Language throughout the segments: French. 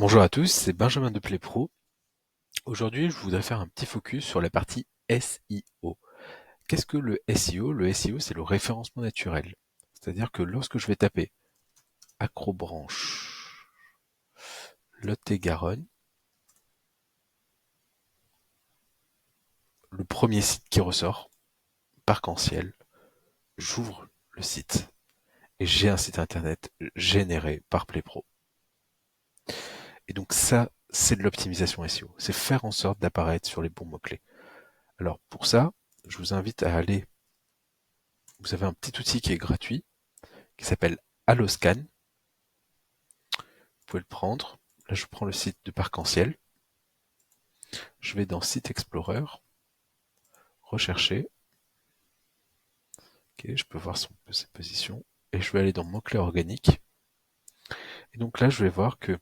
Bonjour à tous, c'est Benjamin de PlayPro. Aujourd'hui, je voudrais faire un petit focus sur la partie SEO. Qu'est-ce que le SEO? Le SEO, c'est le référencement naturel. C'est-à-dire que lorsque je vais taper Acrobranche, Lot-et-Garonne, le premier site qui ressort, Parc-en-Ciel, j'ouvre le site et j'ai un site internet généré par PlayPro. Et donc ça, c'est de l'optimisation SEO. C'est faire en sorte d'apparaître sur les bons mots-clés. Alors pour ça, je vous invite à aller, vous avez un petit outil qui est gratuit, qui s'appelle Alloscan. Vous pouvez le prendre. Là, je prends le site de Parc-en-Ciel. Je vais dans Site Explorer, rechercher. Ok, je peux voir ses positions. Et je vais aller dans mots-clés organiques. Et donc là, je vais voir que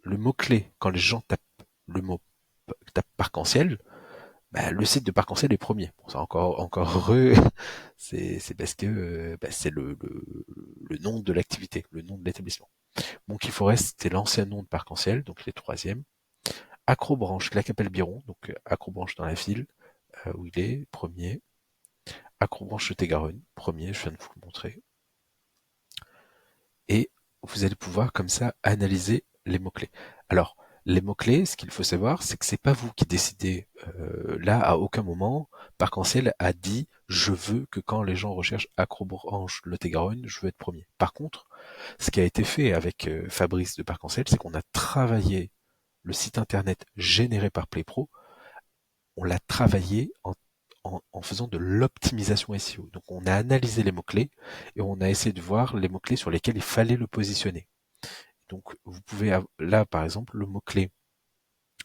le mot-clé, quand les gens tapent le mot tapent Parc-en-Ciel, bah, le site de Parc-en-Ciel est premier. Bon, c'est encore heureux. C'est parce que c'est le nom de l'activité, le nom de l'établissement. Donc il faut rester l'ancien nom de Parc-en-Ciel, donc les troisièmes. Acrobranche, Claquepel-Biron, donc Acrobranche dans la ville, où il est, premier. Acrobranche de Garonne, premier, je viens de vous le montrer. Et vous allez pouvoir comme ça analyser les mots-clés. Alors, les mots-clés, ce qu'il faut savoir, c'est que c'est pas vous qui décidez. Là, à aucun moment, Parc-en-Ciel a dit je veux que quand les gens recherchent Acrobranche Lot-et-Garonne, je veux être premier. Par contre, ce qui a été fait avec Fabrice de Parc-en-Ciel, c'est qu'on a travaillé le site internet généré par PlayPro, on l'a travaillé en faisant de l'optimisation SEO. Donc on a analysé les mots-clés et on a essayé de voir les mots-clés sur lesquels il fallait le positionner. Donc vous pouvez là par exemple le mot-clé,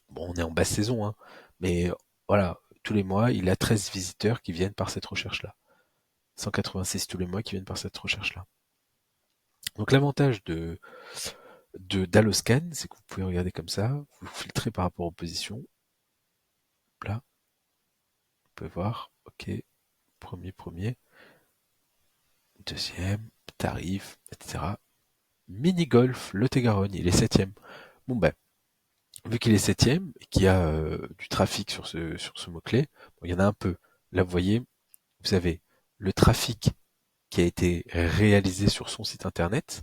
bon on est en basse saison, hein, mais voilà, tous les mois il a 13 visiteurs qui viennent par cette recherche-là. 186 tous les mois qui viennent par cette recherche-là. Donc l'avantage d'Alloscan, c'est que vous pouvez regarder comme ça, vous filtrez par rapport aux positions. Là, vous pouvez voir, ok, premier, deuxième, tarif, etc. Mini-golf, Lot-et-Garonne, il est septième. Bon ben, vu qu'il est septième et qu'il y a du trafic sur ce mot-clé, bon, il y en a un peu. Là, vous voyez, vous avez le trafic qui a été réalisé sur son site internet,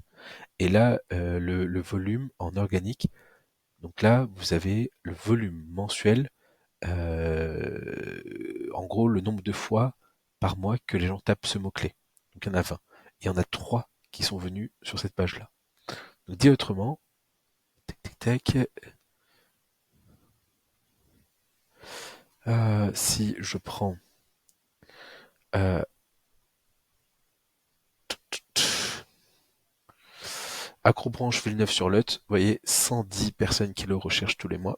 et là, le volume en organique. Donc là, vous avez le volume mensuel, en gros, le nombre de fois par mois que les gens tapent ce mot-clé. Donc il y en a 20. Et il y en a 3 qui sont venus sur cette page-là. Donc dit autrement, tac, tac, si je prends euh, Acrobranche Villeneuve-sur-Lot, vous voyez 110 personnes qui le recherchent tous les mois.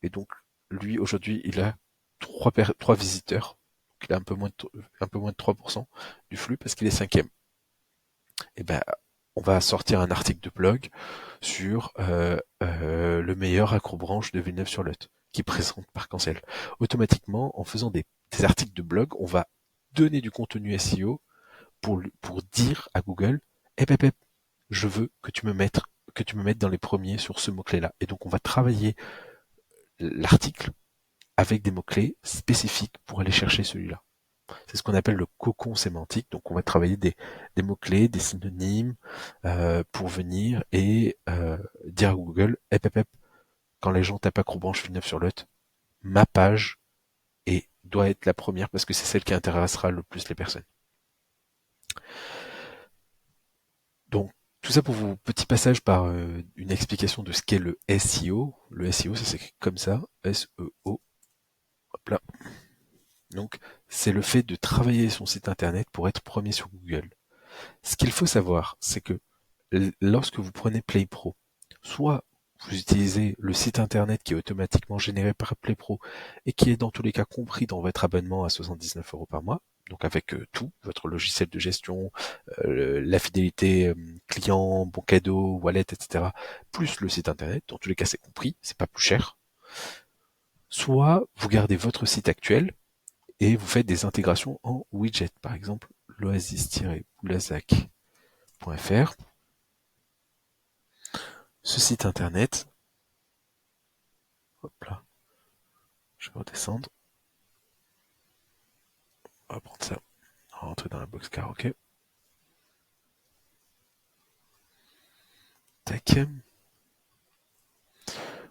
Et donc lui aujourd'hui il a 3 visiteurs. Donc il a un peu moins de 3% du flux parce qu'il est cinquième. Et ben on va sortir un article de blog sur le meilleur Acrobranche de Villeneuve-sur-Lot qui présente Parc-en-Ciel. Automatiquement, en faisant des articles de blog, on va donner du contenu SEO pour dire à Google, eh ben, je veux que tu me mettes dans les premiers sur ce mot-clé-là. Et donc, on va travailler l'article avec des mots-clés spécifiques pour aller chercher celui-là. C'est ce qu'on appelle le cocon sémantique. Donc, on va travailler des mots-clés, des synonymes, pour venir et dire à Google, quand les gens tapent Acrobranche Villeneuve sur Lot, ma page doit être la première parce que c'est celle qui intéressera le plus les personnes. Donc, tout ça pour vous, petit passage par une explication de ce qu'est le SEO. Le SEO, ça s'écrit comme ça, S-E-O, hop là. Donc, c'est le fait de travailler son site internet pour être premier sur Google. Ce qu'il faut savoir, c'est que lorsque vous prenez PlayPro, soit vous utilisez le site internet qui est automatiquement généré par PlayPro et qui est dans tous les cas compris dans votre abonnement à 79 € par mois, donc avec tout, votre logiciel de gestion, la fidélité client, bon cadeau, wallet, etc., plus le site internet, dans tous les cas c'est compris, c'est pas plus cher. Soit vous gardez votre site actuel et vous faites des intégrations en widget, par exemple l'oasis-boulazac.fr. Ce site internet, hop là, je vais redescendre, on va prendre ça, on va rentrer dans la box karaoké. Tac.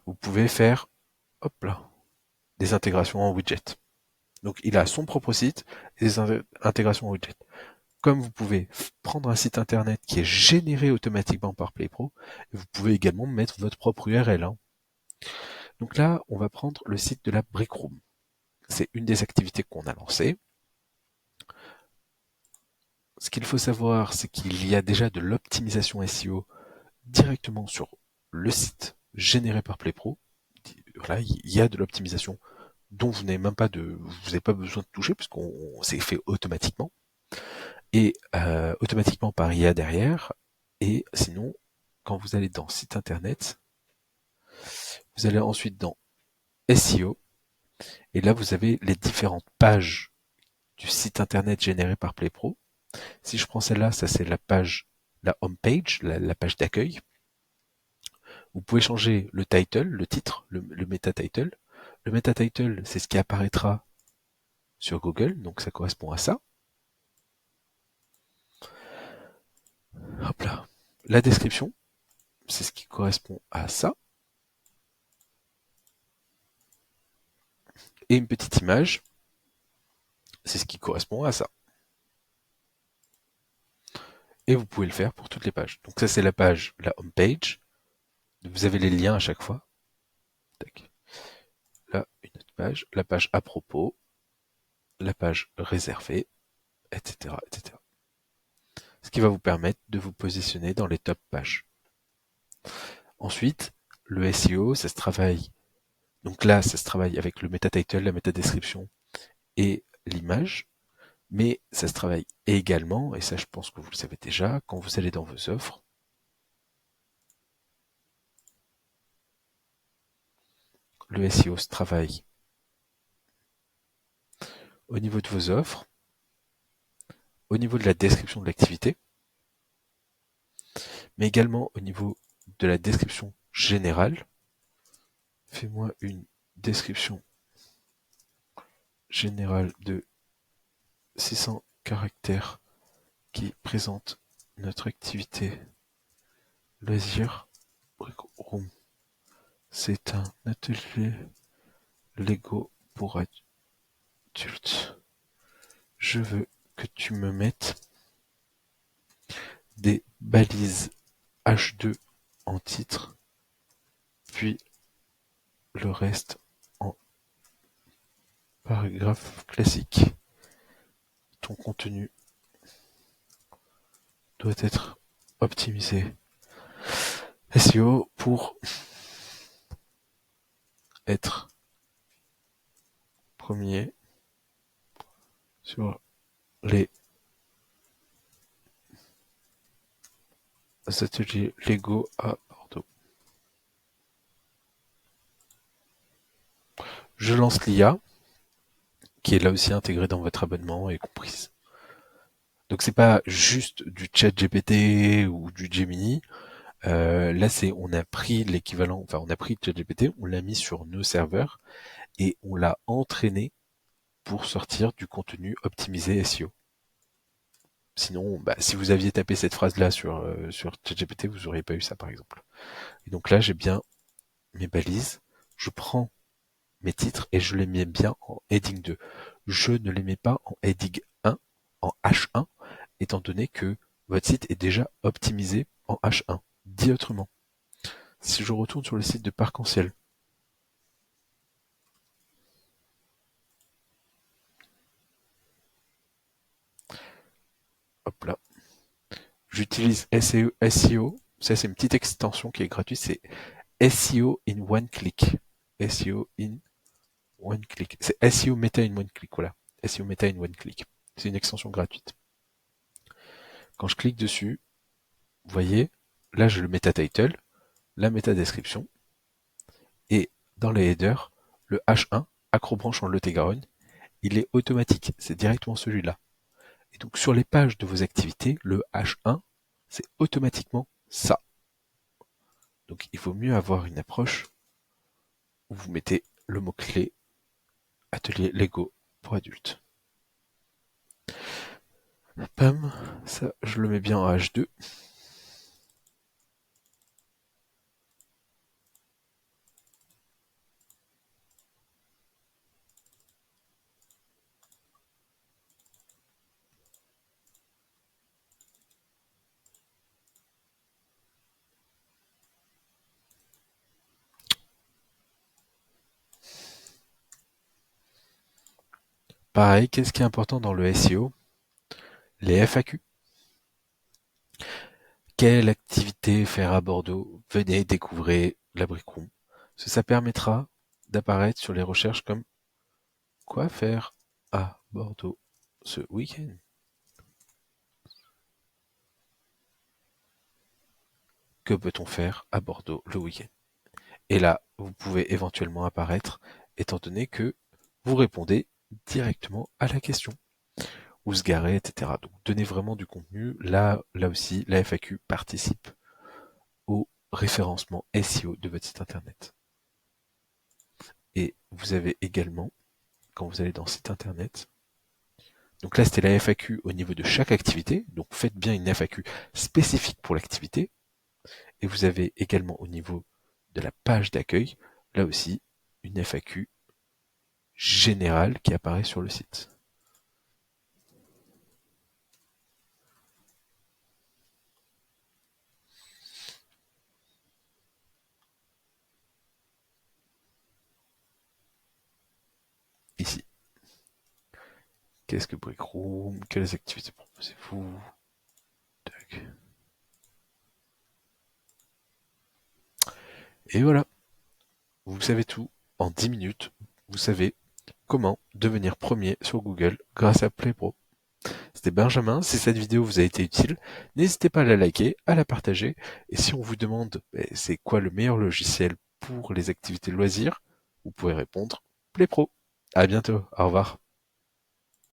Vous pouvez faire, hop là, des intégrations en widget. Donc il a son propre site et des intégrations en widget. Comme vous pouvez prendre un site internet qui est généré automatiquement par PlayPro, vous pouvez également mettre votre propre URL. Hein. Donc là, on va prendre le site de la Brickroom. C'est une des activités qu'on a lancées. Ce qu'il faut savoir, c'est qu'il y a déjà de l'optimisation SEO directement sur le site généré par PlayPro. Voilà, il y a de l'optimisation dont vous n'avez même pas vous n'avez pas besoin de toucher puisqu'on c'est fait automatiquement et automatiquement par IA derrière. Et sinon, quand vous allez dans site internet, vous allez ensuite dans SEO et là vous avez les différentes pages du site internet généré par PlayPro. Si je prends celle-là, ça c'est la page, la home page, la page d'accueil. Vous pouvez changer le title, le titre, le meta title. Le meta title, c'est ce qui apparaîtra sur Google, donc ça correspond à ça. Hop là. La description, c'est ce qui correspond à ça. Et une petite image, c'est ce qui correspond à ça. Et vous pouvez le faire pour toutes les pages. Donc ça c'est la page, la home page. Vous avez les liens à chaque fois. Tac. Là, une autre page, la page à propos, la page réservée, etc., etc. Ce qui va vous permettre de vous positionner dans les top pages. Ensuite, le SEO, ça se travaille. Donc là, ça se travaille avec le meta title, la méta description et l'image. Mais ça se travaille également, et ça je pense que vous le savez déjà, quand vous allez dans vos offres, le SEO se travaille au niveau de vos offres, au niveau de la description de l'activité, mais également au niveau de la description générale. Fais-moi une description générale de 600 caractères qui présente notre activité loisir Brick Room. C'est un atelier Lego pour adultes. Je veux que tu me mettes des balises H2 en titre, puis le reste en paragraphe classique. Ton contenu doit être optimisé SEO pour être premier sur les ateliers Lego à Bordeaux. Je lance l'IA, qui est là aussi intégrée dans votre abonnement et comprise. Donc c'est pas juste du chat GPT ou du Gemini. Là c'est on a pris l'équivalent, enfin on a pris chat GPT, on l'a mis sur nos serveurs et on l'a entraîné pour sortir du contenu optimisé SEO. Sinon, bah, si vous aviez tapé cette phrase-là sur ChatGPT, vous n'auriez pas eu ça, par exemple. Et donc là, j'ai bien mes balises. Je prends mes titres et je les mets bien en heading 2. Je ne les mets pas en heading 1, en H1, étant donné que votre site est déjà optimisé en H1. Dit autrement, si je retourne sur le site de Parc-en-Ciel, hop là, j'utilise SEO, ça c'est une petite extension qui est gratuite, c'est SEO in one click. SEO in one click. C'est SEO Meta in one click, voilà. SEO Meta in one click. C'est une extension gratuite. Quand je clique dessus, vous voyez, là j'ai le meta title, la meta description, et dans les headers, le H1, Acrobranche en Lot-et-Garonne, il est automatique. C'est directement celui-là. Et donc sur les pages de vos activités, le H1, c'est automatiquement ça. Donc Donc il vaut mieux avoir une approche où vous mettez le mot-clé atelier Lego pour adultes. Pam, ça je le mets bien en H2. Pareil, qu'est-ce qui est important dans le SEO? Les FAQ. Quelle activité faire à Bordeaux? Venez découvrir la Brickroom. Ça permettra d'apparaître sur les recherches comme quoi faire à Bordeaux ce week-end. Que peut-on faire à Bordeaux le week-end? Et là, vous pouvez éventuellement apparaître étant donné que vous répondez directement à la question. Où se garer, etc. Donc donnez vraiment du contenu. Là aussi, la FAQ participe au référencement SEO de votre site internet. Et vous avez également, quand vous allez dans site internet, donc là c'était la FAQ au niveau de chaque activité, donc faites bien une FAQ spécifique pour l'activité, et vous avez également au niveau de la page d'accueil, là aussi, une FAQ générale qui apparaît sur le site. Ici. Qu'est-ce que Brickroom? Quelles activités proposez-vous? Tac. Et voilà, vous savez tout. En 10 minutes, vous savez comment devenir premier sur Google grâce à PlayPro. C'était Benjamin, si cette vidéo vous a été utile, n'hésitez pas à la liker, à la partager, et si on vous demande c'est quoi le meilleur logiciel pour les activités loisirs, vous pouvez répondre PlayPro. À bientôt, au revoir.